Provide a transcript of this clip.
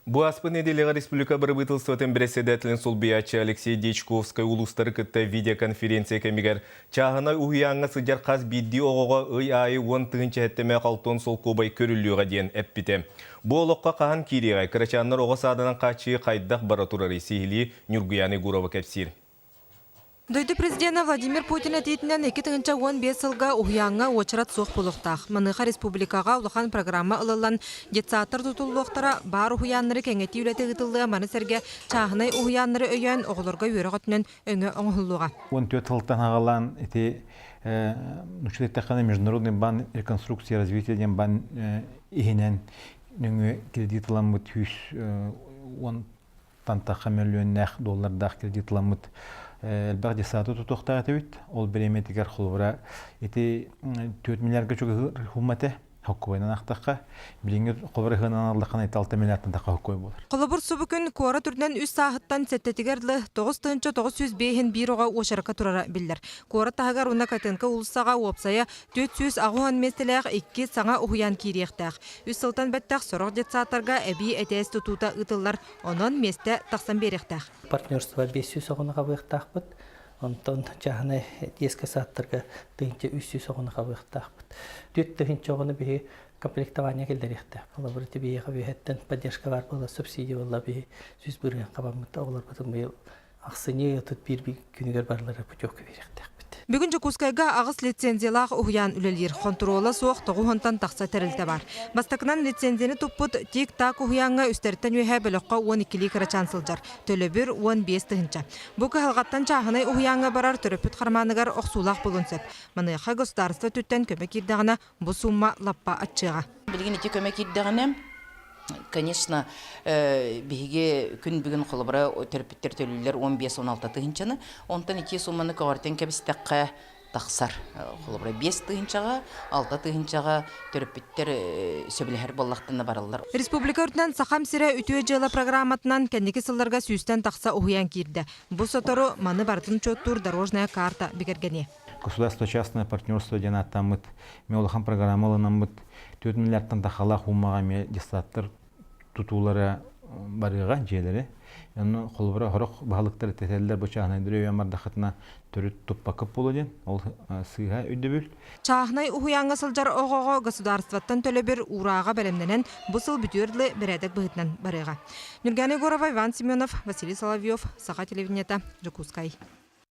Бу аспын неделеға республика барыбытылстватын председателин Солбиячы Алексей Дечковскай улустары кытта видеоконференция кемигер чағына уйаңа сыджар қаз бидди оғыға ый айы 10 тығынча әттеме қалтон сол кобай көрілуға дейін әппіте. Бу олыққа қаған кирегай, кырачаннар оға садаnan қачы қайдақ баратурары сейілі Нюргуяны Гурова кәпсир. Дойды президент Владимир Путин әтейтінен 2015 жылға ұғияңа очырат соқ болуқтақ. Маныға республикаға ұлыған программа ұлылан детсатыр тұтылуқтара бар ұғиянлары кәңеті үлеті ғытылыға манысерге чағынай ұғиянлары өйен оғылырға өріғатынан өңі оңғылуға. 14 жылдан ағалан Научно-технический международный бан реконструкции и развития ден бан ихинен нөңі кредитламыт 110 тантақа миллион $нәқ кредитламыт Әлбәғде сааты тұтуқтағы тәуіт, ол береметігер құлыбыра 4 миллиардға чөгі хумматы хоккойнан ақтаққа, біліңгер құлыбыра ғынан арлыққан 6 миллиардтан таққа хоккой болыр. Құлыбыр сұбыкын куара түрден үз сағыттан сәттетігерлі 9-905 бір оға ошарқа тұрара білдір. Куара тағығар ұна кайтынқы ұлысаға опсая 400 ағуан местеләғ 2 саңа ұғыян кейректәғ. Үз сылтан бәттәғ сұрық детсаттарға әбей әтәс тұтута ұтылар, онын месті тақсан беректәғ. Партнерство 500 оғынаға бұйықтақпыд. Онтон жағына ескі саттырға дүйінче 300 оғынаға бұйықтақпыд. Дүт дүйінче оғыны бігі комплектования келдеректі. Ола бұрыты бігі қабиғеттен поддержка бар болы, субсидия болы бігі сүз бұрген қабамытта оғылар бұтын бұйыл ақсыне ұтыт бір күнігер барлары путевка беректіқпід. Бүгін Жокускайға ағыс лицензиялақ ұғиян үлелер. Контрола соқ тұғуғынтан тақса тәрілті бар. Бастақынан лицензияны тұппыд тек-так ұғиянға үстәрттен өйе біліққа 12-лі қырачан сылжар. Төлі бір 15 тұхынча. Бұқы халғаттан чағынай ұғиянға барар түріпіт қарманығар оқсулақ болынсып. Мұныйқа государство түттен көмек ердіғана бұл сумма лаппа атчыға. Білген ете көмек ердіғана конечно, биге күн бүгін қолыбыра төрпіттер төлілер 15-16 тұхынчаны, онтан ете сумманы көғартен кәбістаққа тақсар. Қолыбыра 5 тұхынчаға, 6 тұхынчаға төрпіттер сөбілер боллақтыны баралар. Республика үртінен сақам сірі үтіе жылы программатынан кәндекі сылларға сүйістен тақса ұғиян керді. Бұл сотору маны бартын чөттур дорожная карта бігергене. Государство-частное партнерство ден аттамыт, меолыхан программаланамыт, 4 миллиардтан тақала хумаға ме дестаттыр тұтулары барыға желері. Яны қолыбыра ғырық бағылықтары тәтелілер бұчағынай дүрі өйамардақытына түрі тұппа көп болу ден, ол сыйға өйді бүл. Чағынай ұғияңға сылжар оғыға государстваттан төлі бір ұраға бәлемненен бұсыл бүтерлі бірәдік бұғытнан барыға. Нюргуяны Гурова, Иван Семенов, Василий Соловьев, Саха телевидениета, Жокускай.